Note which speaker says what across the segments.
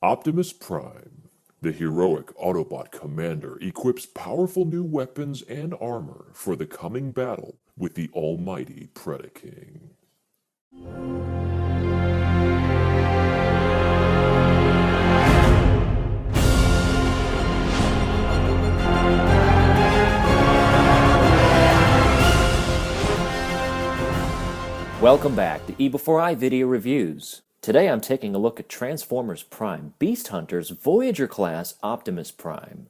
Speaker 1: Optimus Prime, the heroic Autobot commander, equips powerful new weapons and armor for the coming battle with the almighty Predaking.
Speaker 2: Welcome back to eBEFOREi Video Reviews. Today I'm taking a look at Transformers Prime, Beast Hunter's Voyager class Optimus Prime.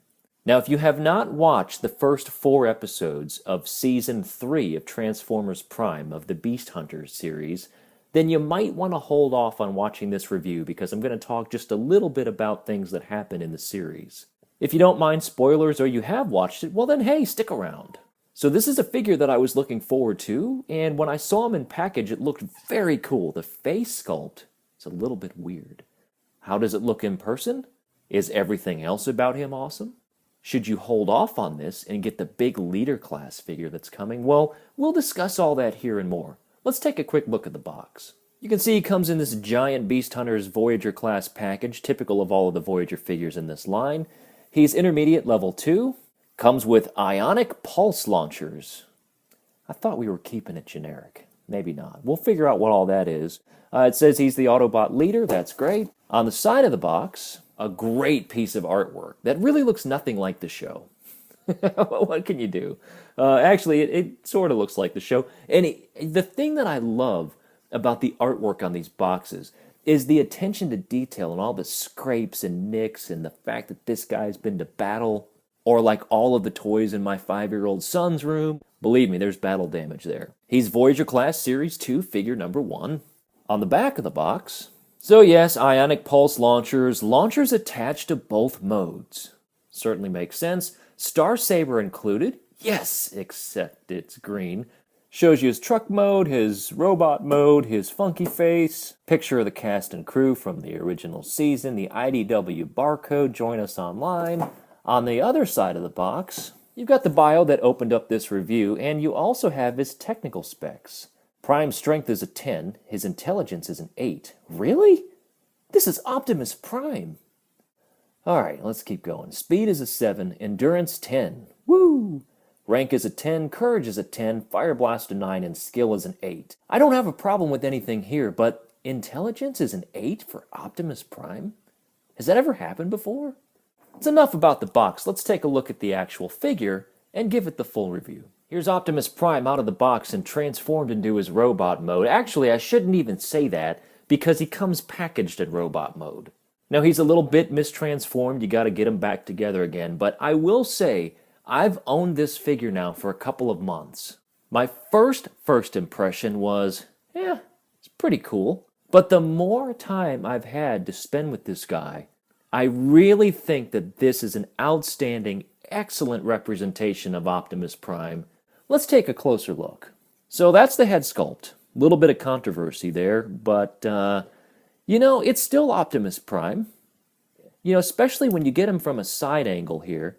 Speaker 2: Now if you have not watched the first 4 episodes of Season 3 of Transformers Prime of the Beast Hunters series, then you might want to hold off on watching this review because I'm going to talk just a little bit about things that happen in the series. If you don't mind spoilers or you have watched it, well then hey, stick around. So this is a figure that I was looking forward to, and when I saw him in package, it looked very cool. The face sculpt is a little bit weird. How does it look in person? Is everything else about him awesome? Should you hold off on this and get the big leader class figure that's coming? Well, we'll discuss all that here and more. Let's take a quick look at the box. You can see he comes in this giant Beast Hunters Voyager class package, typical of all of the Voyager figures in this line. He's intermediate level 2. Comes with ionic pulse launchers. I thought we were keeping it generic. Maybe not. We'll figure out what all that is. It says he's the Autobot leader. That's great. On the side of the box, a great piece of artwork that really looks nothing like the show. What can you do? Actually, it sort of looks like the show. And the thing that I love about the artwork on these boxes is the attention to detail and all the scrapes and nicks and the fact that this guy's been to battle. Or like all of the toys in my 5-year-old son's room. Believe me, there's battle damage there. He's Voyager Class Series 2, figure number 1. On the back of the box, so yes, ionic pulse launchers. Launchers attached to both modes. Certainly makes sense. Star Saber included. Yes, except it's green. Shows you his truck mode, his robot mode, his funky face. Picture of the cast and crew from the original season. The IDW barcode. Join us online. On the other side of the box, you've got the bio that opened up this review, and you also have his technical specs. Prime's strength is a 10, his intelligence is an 8. Really? This is Optimus Prime. Alright, let's keep going. Speed is a 7, endurance 10. Woo! Rank is a 10, courage is a 10, fire blast a 9, and skill is an 8. I don't have a problem with anything here, but intelligence is an 8 for Optimus Prime? Has that ever happened before? It's enough about the box. Let's take a look at the actual figure and give it the full review. Here's Optimus Prime out of the box and transformed into his robot mode. Actually, I shouldn't even say that because he comes packaged in robot mode. Now, he's a little bit mistransformed. You got to get him back together again. But I will say, I've owned this figure now for a couple of months. My first impression was, it's pretty cool. But the more time I've had to spend with this guy, I really think that this is an outstanding, excellent representation of Optimus Prime. Let's take a closer look. So that's the head sculpt. A little bit of controversy there, but, it's still Optimus Prime. Especially when you get him from a side angle here.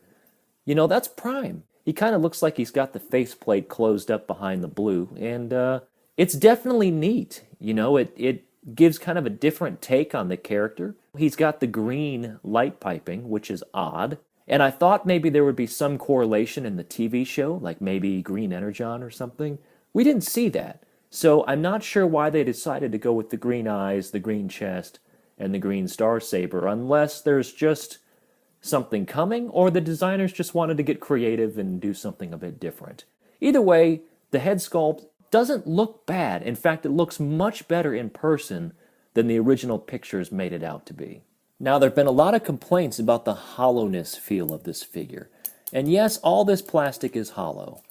Speaker 2: That's Prime. He kind of looks like he's got the faceplate closed up behind the blue, and it's definitely neat. It gives kind of a different take on the character. He's got the green light piping, which is odd. And I thought maybe there would be some correlation in the TV show, like maybe Green Energon or something. We didn't see that. So I'm not sure why they decided to go with the green eyes, the green chest, and the green Star Saber, unless there's just something coming, or the designers just wanted to get creative and do something a bit different. Either way, the head sculpt doesn't look bad. In fact, it looks much better in person than the original pictures made it out to be. Now, there have been a lot of complaints about the hollowness feel of this figure. And yes, all this plastic is hollow.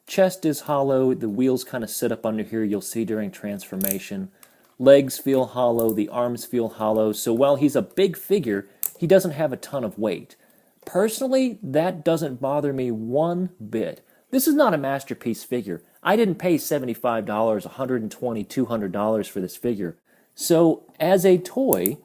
Speaker 2: Chest is hollow, the wheels kind of sit up under here, you'll see during transformation. Legs feel hollow, the arms feel hollow, so while he's a big figure, he doesn't have a ton of weight. Personally, that doesn't bother me one bit. This is not a masterpiece figure. I didn't pay $75, $120, $200 for this figure. So, as a toy,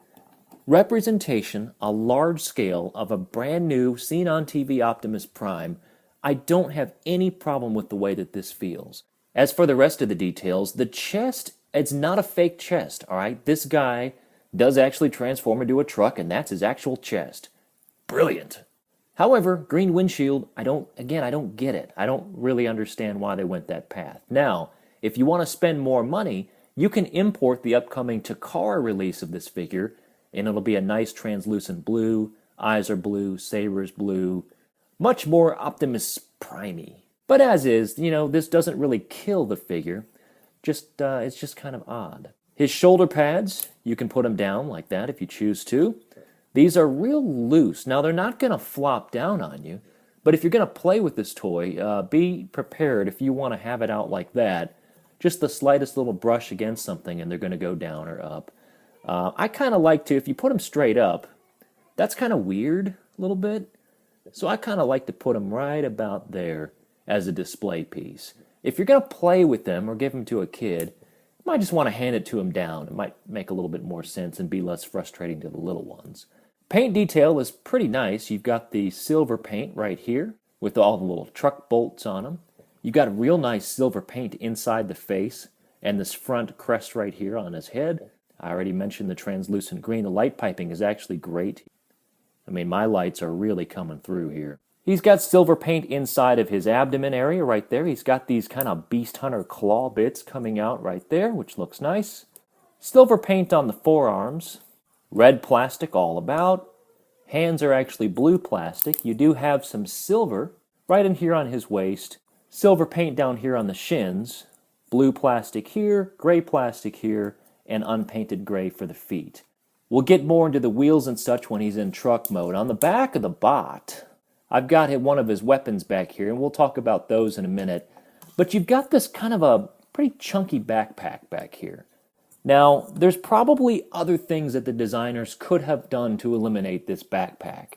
Speaker 2: representation, a large scale of a brand new, seen on TV Optimus Prime, I don't have any problem with the way that this feels. As for the rest of the details, the chest, it's not a fake chest, all right? This guy does actually transform into a truck, and that's his actual chest. Brilliant. However, green windshield, I don't get it. I don't really understand why they went that path. Now, if you want to spend more money, you can import the upcoming Takara release of this figure, and it'll be a nice translucent blue, eyes are blue, saber's blue, much more Optimus Prime-y. But as is, this doesn't really kill the figure, it's just kind of odd. His shoulder pads, you can put them down like that if you choose to. These are real loose. Now, they're not going to flop down on you, but if you're going to play with this toy, be prepared if you want to have it out like that. Just the slightest little brush against something and they're going to go down or up. I kind of like to, if you put them straight up, that's kind of weird a little bit. So I kind of like to put them right about there as a display piece. If you're going to play with them or give them to a kid, you might just want to hand it to them down. It might make a little bit more sense and be less frustrating to the little ones. Paint detail is pretty nice. You've got the silver paint right here with all the little truck bolts on them. You've got a real nice silver paint inside the face and this front crest right here on his head. I already mentioned the translucent green. The light piping is actually great. I mean, my lights are really coming through here. He's got silver paint inside of his abdomen area right there. He's got these kind of Beast Hunter claw bits coming out right there, which looks nice. Silver paint on the forearms. Red plastic all about. Hands are actually blue plastic. You do have some silver right in here on his waist. Silver paint down here on the shins. Blue plastic here, gray plastic here, and unpainted gray for the feet. We'll get more into the wheels and such when he's in truck mode. On the back of the bot, I've got one of his weapons back here, and we'll talk about those in a minute. But you've got this kind of a pretty chunky backpack back here. Now, there's probably other things that the designers could have done to eliminate this backpack.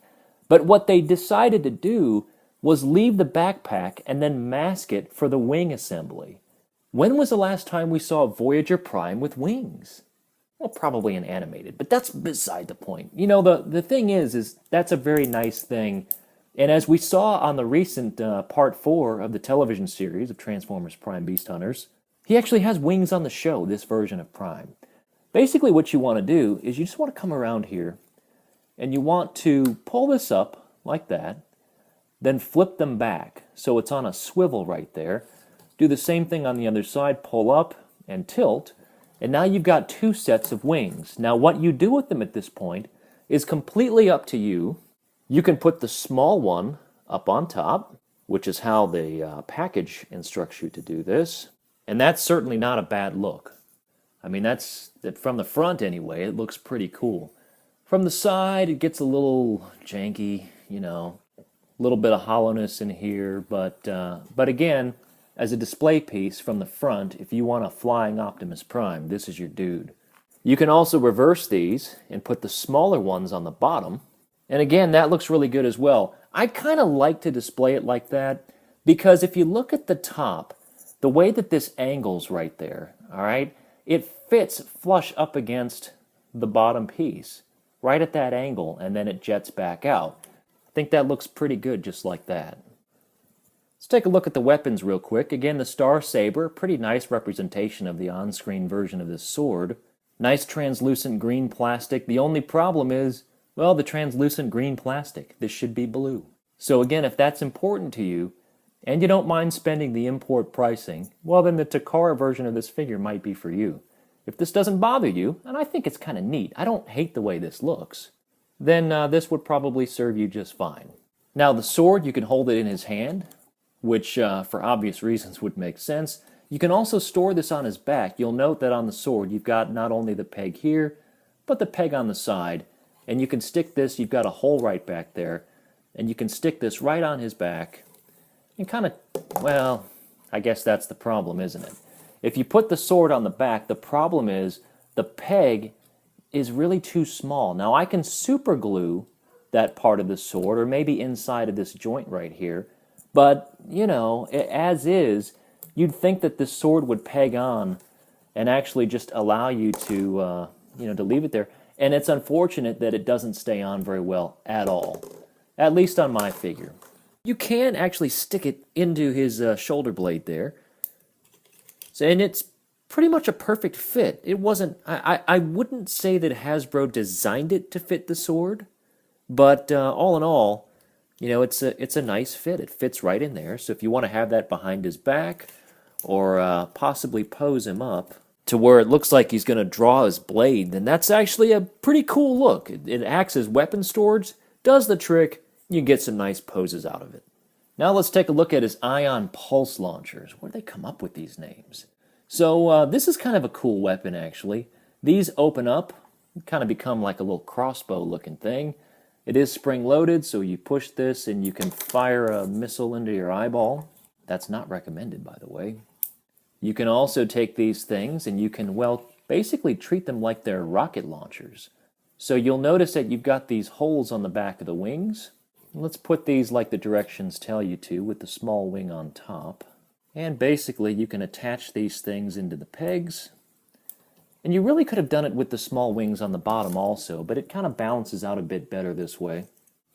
Speaker 2: But what they decided to do was leave the backpack and then mask it for the wing assembly. When was the last time we saw Voyager Prime with wings? Well, probably an animated, but that's beside the point. The thing is that's a very nice thing. And as we saw on the recent Part 4 of the television series of Transformers Prime Beast Hunters, he actually has wings on the show, this version of Prime. Basically what you want to do is you just want to come around here and you want to pull this up like that, then flip them back so it's on a swivel right there. Do the same thing on the other side, pull up and tilt, and now you've got two sets of wings. Now what you do with them at this point is completely up to you. You can put the small one up on top, which is how the package instructs you to do this. And that's certainly not a bad look. I mean, that's from the front anyway, it looks pretty cool. From the side, it gets a little janky, a little bit of hollowness in here. But again, as a display piece from the front, if you want a flying Optimus Prime, this is your dude. You can also reverse these and put the smaller ones on the bottom. And again, that looks really good as well. I kind of like to display it like that because if you look at the top, the way that this angles right there, all right, it fits flush up against the bottom piece, right at that angle, and then it jets back out. I think that looks pretty good just like that. Let's take a look at the weapons real quick. Again, the Star Saber, pretty nice representation of the on-screen version of this sword. Nice translucent green plastic. The only problem is, well, the translucent green plastic. This should be blue. So again, if that's important to you, and you don't mind spending the import pricing, well then the Takara version of this figure might be for you. If this doesn't bother you, and I think it's kind of neat, I don't hate the way this looks, then this would probably serve you just fine. Now the sword, you can hold it in his hand, which for obvious reasons would make sense. You can also store this on his back. You'll note that on the sword you've got not only the peg here, but the peg on the side, and you can stick this, you've got a hole right back there, and you can stick this right on his back. And kind of, well, I guess that's the problem, isn't it? If you put the sword on the back, the problem is the peg is really too small. Now I can super glue that part of the sword, or maybe inside of this joint right here, but, as is, you'd think that this sword would peg on and actually just allow you to, to leave it there. And it's unfortunate that it doesn't stay on very well at all, at least on my figure. You can actually stick it into his shoulder blade there. So, and it's pretty much a perfect fit. It wasn't, I wouldn't say that Hasbro designed it to fit the sword, but all in all, you know, it's a nice fit. It fits right in there. So if you want to have that behind his back, or possibly pose him up to where it looks like he's going to draw his blade, then that's actually a pretty cool look. It acts as weapon storage, does the trick, you can get some nice poses out of it. Now let's take a look at his ion pulse launchers. Where do they come up with these names? So this is kind of a cool weapon, actually. These open up, kind of become like a little crossbow looking thing. It is spring-loaded, so you push this and you can fire a missile into your eyeball. That's not recommended, by the way. You can also take these things and you can, well, basically treat them like they're rocket launchers. So you'll notice that you've got these holes on the back of the wings. Let's put these like the directions tell you to, with the small wing on top. And basically you can attach these things into the pegs. And you really could have done it with the small wings on the bottom also, but it kind of balances out a bit better this way.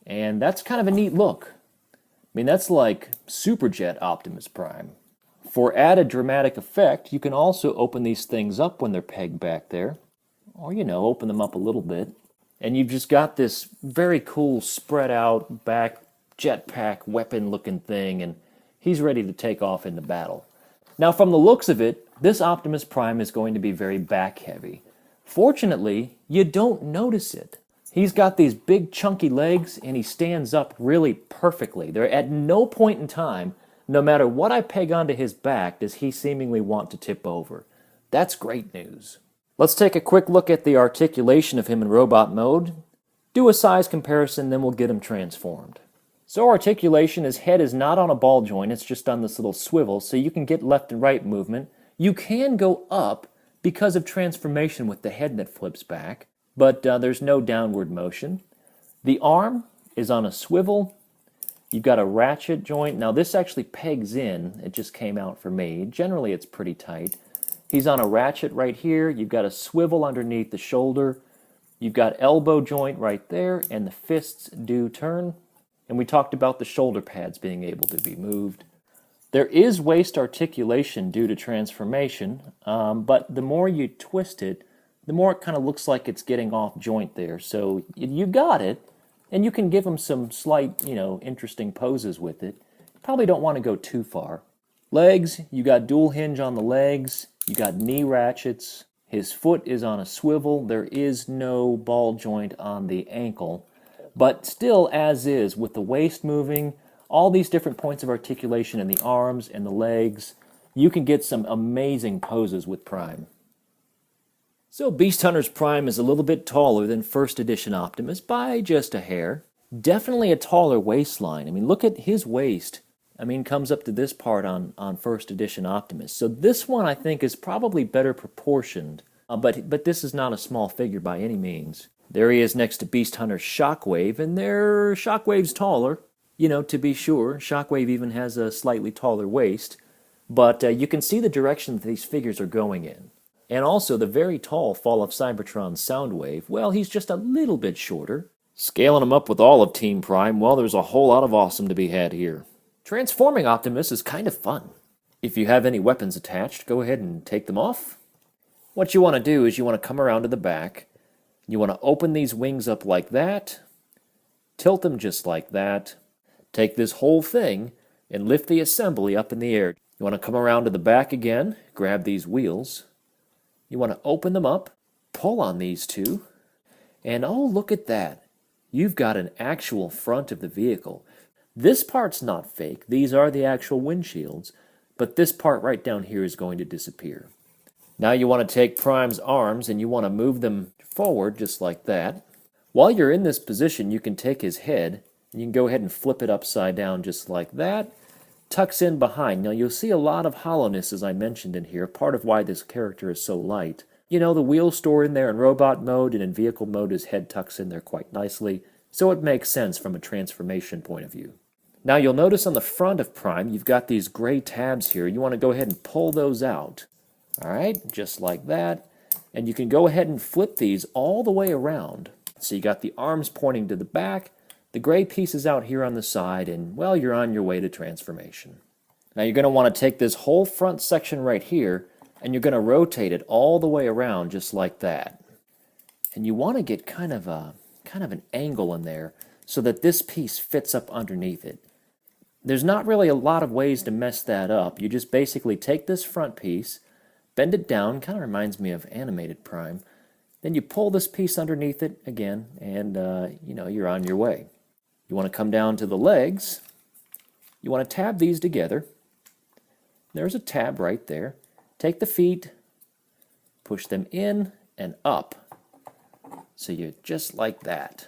Speaker 2: And that's kind of a neat look. I mean, that's like Superjet Optimus Prime. For added dramatic effect, you can also open these things up when they're pegged back there. Or, you know, open them up a little bit. And you've just got this very cool spread out back jetpack weapon looking thing, and he's ready to take off into battle. Now from the looks of it, this Optimus Prime is going to be very back heavy. Fortunately, you don't notice it. He's got these big chunky legs and he stands up really perfectly. There at no point in time, no matter what I peg onto his back, does he seemingly want to tip over. That's great news. Let's take a quick look at the articulation of him in robot mode. Do a size comparison, then we'll get him transformed. So articulation, his head is not on a ball joint, it's just on this little swivel, so you can get left and right movement. You can go up because of transformation with the head that flips back, but there's no downward motion. The arm is on a swivel. You've got a ratchet joint. Now this actually pegs in, it just came out for me. Generally it's pretty tight. He's on a ratchet right here. You've got a swivel underneath the shoulder. You've got elbow joint right there, and the fists do turn. And we talked about the shoulder pads being able to be moved. There is waist articulation due to transformation, but the more you twist it, the more it kind of looks like it's getting off joint there. So you got it, and you can give him some slight, you know, interesting poses with it. Probably don't want to go too far. Legs, you got dual hinge on the legs. You got knee ratchets. His foot is on a swivel. There is no ball joint on the ankle. But still, as is, with the waist moving, all these different points of articulation in the arms and the legs, you can get some amazing poses with Prime. So Beast Hunters Prime is a little bit taller than first edition Optimus by just a hair. Definitely a taller waistline. I mean, look at his waist. I mean, comes up to this part on first edition Optimus. So this one, I think, is probably better proportioned. But this is not a small figure by any means. There he is next to Beast Hunter Shockwave, and Shockwave's taller. You know, to be sure, Shockwave even has a slightly taller waist. But you can see the direction that these figures are going in. And also the very tall Fall of Cybertron Soundwave, well, he's just a little bit shorter. Scaling him up with all of Team Prime, well, there's a whole lot of awesome to be had here. Transforming Optimus is kind of fun. If you have any weapons attached, go ahead and take them off. What you want to do is you want to come around to the back. You want to open these wings up like that. Tilt them just like that. Take this whole thing and lift the assembly up in the air. You want to come around to the back again, grab these wheels. You want to open them up, pull on these two, and oh, look at that. You've got an actual front of the vehicle. This part's not fake. These are the actual windshields, but this part right down here is going to disappear. Now you want to take Prime's arms and you want to move them forward just like that. While you're in this position, you can take his head and you can go ahead and flip it upside down just like that. Tucks in behind. Now you'll see a lot of hollowness, as I mentioned in here, part of why this character is so light. You know, the wheels store in there in robot mode, and in vehicle mode his head tucks in there quite nicely, so it makes sense from a transformation point of view. Now you'll notice on the front of Prime, you've got these gray tabs here. You want to go ahead and pull those out. Alright, just like that. And you can go ahead and flip these all the way around. So you got the arms pointing to the back, the gray pieces out here on the side, and well, you're on your way to transformation. Now you're going to want to take this whole front section right here And you're going to rotate it all the way around just like that. And you want to get kind of an angle in there so that this piece fits up underneath it. There's not really a lot of ways to mess that up. You just basically take this front piece, bend it down, kind of reminds me of animated Prime. Then you pull this piece underneath it again, and you're on your way. You want to come down to the legs. You want to tab these together. There's a tab right there. Take the feet, push them in and up. So you're just like that.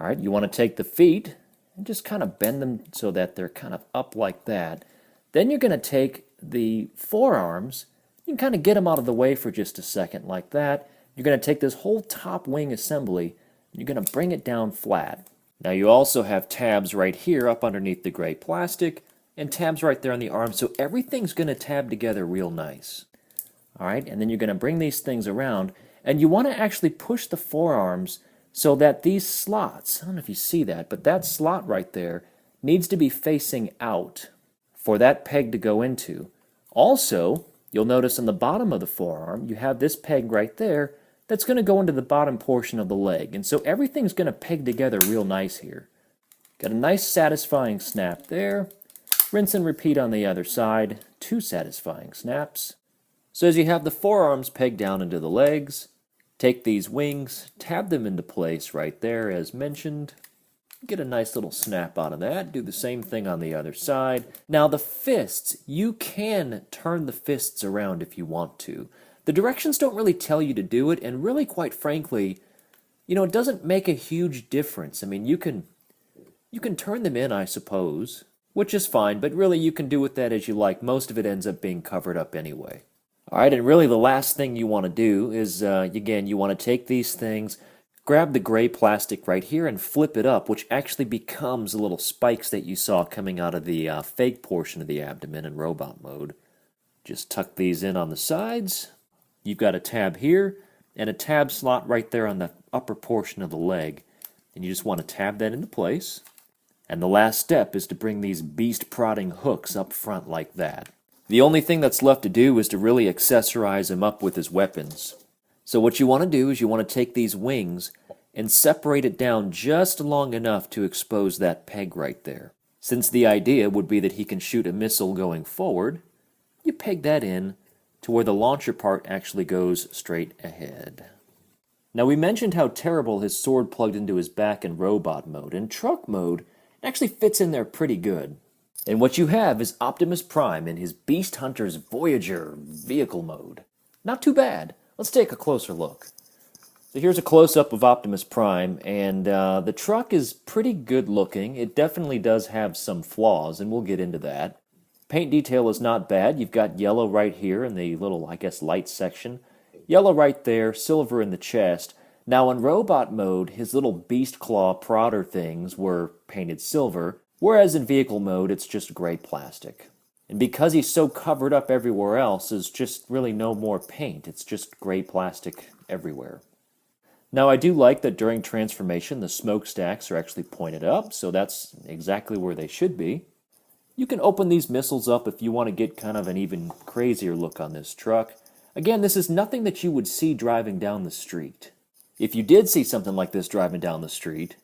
Speaker 2: All right, you want to take the feet and just kind of bend them so that they're kind of up like that. Then you're going to take the forearms. You can kind of get them out of the way for just a second like that. You're going to take this whole top wing assembly, and you're going to bring it down flat. Now you also have tabs right here up underneath the gray plastic, and tabs right there on the arm, so everything's going to tab together real nice. All right, and then you're going to bring these things around, and you want to actually push the forearms so that these slots, I don't know if you see that, but that slot right there needs to be facing out for that peg to go into. Also, you'll notice on the bottom of the forearm, you have this peg right there that's going to go into the bottom portion of the leg. And so everything's going to peg together real nice here. Got a nice satisfying snap there. Rinse and repeat on the other side. 2 satisfying snaps. So as you have the forearms pegged down into the legs, take these wings, tab them into place right there as mentioned. Get a nice little snap out of that. Do the same thing on the other side. Now the fists, you can turn the fists around if you want to. The directions don't really tell you to do it, and really, quite frankly, it doesn't make a huge difference. I mean, you can turn them in, I suppose, which is fine, but really you can do with that as you like. Most of it ends up being covered up anyway. All right, and really the last thing you want to do is, again, you want to take these things, grab the gray plastic right here and flip it up, which actually becomes the little spikes that you saw coming out of the fake portion of the abdomen in robot mode. Just tuck these in on the sides. You've got a tab here and a tab slot right there on the upper portion of the leg. And you just want to tab that into place. And the last step is to bring these beast-prodding hooks up front like that. The only thing that's left to do is to really accessorize him up with his weapons. So what you want to do is you want to take these wings and separate it down just long enough to expose that peg right there. Since the idea would be that he can shoot a missile going forward, you peg that in to where the launcher part actually goes straight ahead. Now we mentioned how terrible his sword plugged into his back in robot mode. In truck mode, it actually fits in there pretty good. And what you have is Optimus Prime in his Beast Hunter's Voyager vehicle mode. Not too bad. Let's take a closer look. So here's a close-up of Optimus Prime, and the truck is pretty good looking. It definitely does have some flaws, and we'll get into that. Paint detail is not bad. You've got yellow right here in the little, light section. Yellow right there, silver in the chest. Now in robot mode, his little beast claw prodder things were painted silver, whereas in vehicle mode, it's just gray plastic. And because he's so covered up everywhere else, there's just really no more paint. It's just gray plastic everywhere. Now I do like that during transformation, the smokestacks are actually pointed up, so that's exactly where they should be. You can open these missiles up if you want to get kind of an even crazier look on this truck. Again, this is nothing that you would see driving down the street. If you did see something like this driving down the street,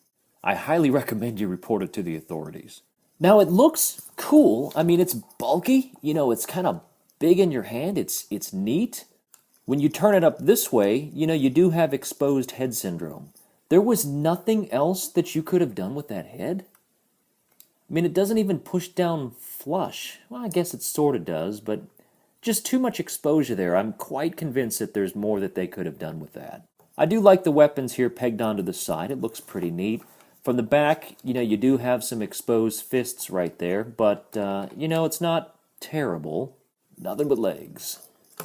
Speaker 2: I highly recommend you report it to the authorities. Now it looks cool. I mean, it's bulky. It's kind of big in your hand. It's neat. When you turn it up this way, you do have exposed head syndrome. There was nothing else that you could have done with that head. I mean, it doesn't even push down flush. Well, I guess it sort of does, but just too much exposure there. I'm quite convinced that there's more that they could have done with that. I do like the weapons here pegged onto the side. It looks pretty neat. From the back, you do have some exposed fists right there, but, it's not terrible. Nothing but legs.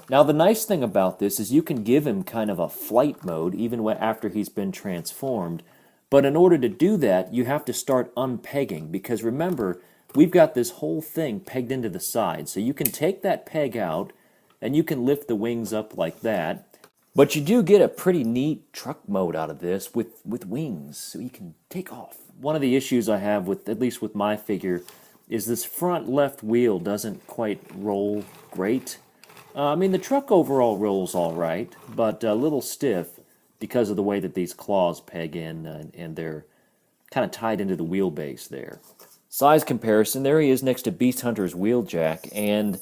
Speaker 2: Now, the nice thing about this is you can give him kind of a flight mode even after he's been transformed. But in order to do that, you have to start unpegging, because remember, we've got this whole thing pegged into the side. So you can take that peg out, and you can lift the wings up like that. But you do get a pretty neat truck mode out of this with wings, so you can take off. One of the issues I have at least with my figure, is this front left wheel doesn't quite roll great. I mean, the truck overall rolls all right, but a little stiff because of the way that these claws peg in, and they're kind of tied into the wheelbase there. Size comparison, there he is next to Beast Hunter's wheeljack, and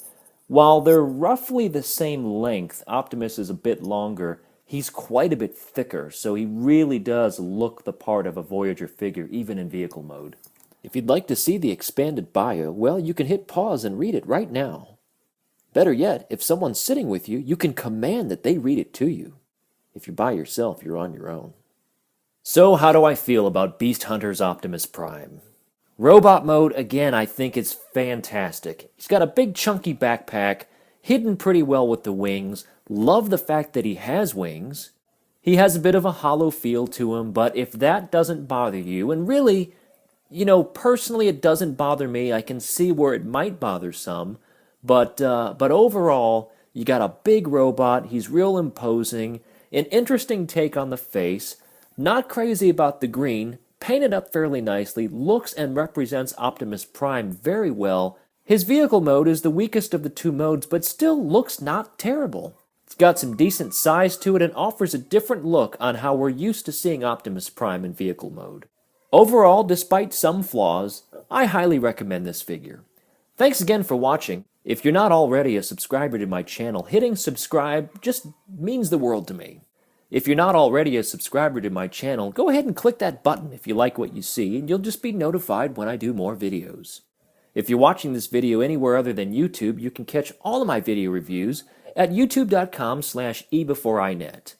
Speaker 2: while they're roughly the same length, Optimus is a bit longer, he's quite a bit thicker, so he really does look the part of a Voyager figure, even in vehicle mode. If you'd like to see the expanded bio, well, you can hit pause and read it right now. Better yet, if someone's sitting with you, you can command that they read it to you. If you're by yourself, you're on your own. So how do I feel about Beast Hunter's Optimus Prime? Robot mode, again, I think is fantastic. He's got a big chunky backpack, hidden pretty well with the wings. Love the fact that he has wings. He has a bit of a hollow feel to him, but if that doesn't bother you, and really, personally it doesn't bother me. I can see where it might bother some, but overall, you got a big robot. He's real imposing, an interesting take on the face, not crazy about the green, painted up fairly nicely, looks and represents Optimus Prime very well. His vehicle mode is the weakest of the two modes, but still looks not terrible. It's got some decent size to it and offers a different look on how we're used to seeing Optimus Prime in vehicle mode. Overall, despite some flaws, I highly recommend this figure. Thanks again for watching. If you're not already a subscriber to my channel, hitting subscribe just means the world to me. If you're not already a subscriber to my channel, go ahead and click that button if you like what you see, and you'll just be notified when I do more videos. If you're watching this video anywhere other than YouTube, you can catch all of my video reviews at youtube.com/eBEFOREiNet.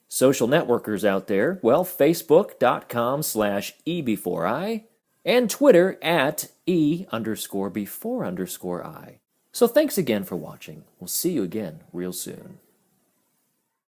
Speaker 2: Social networkers out there, well, facebook.com/eBEFOREi, and Twitter at @E_before_I. So thanks again for watching. We'll see you again real soon.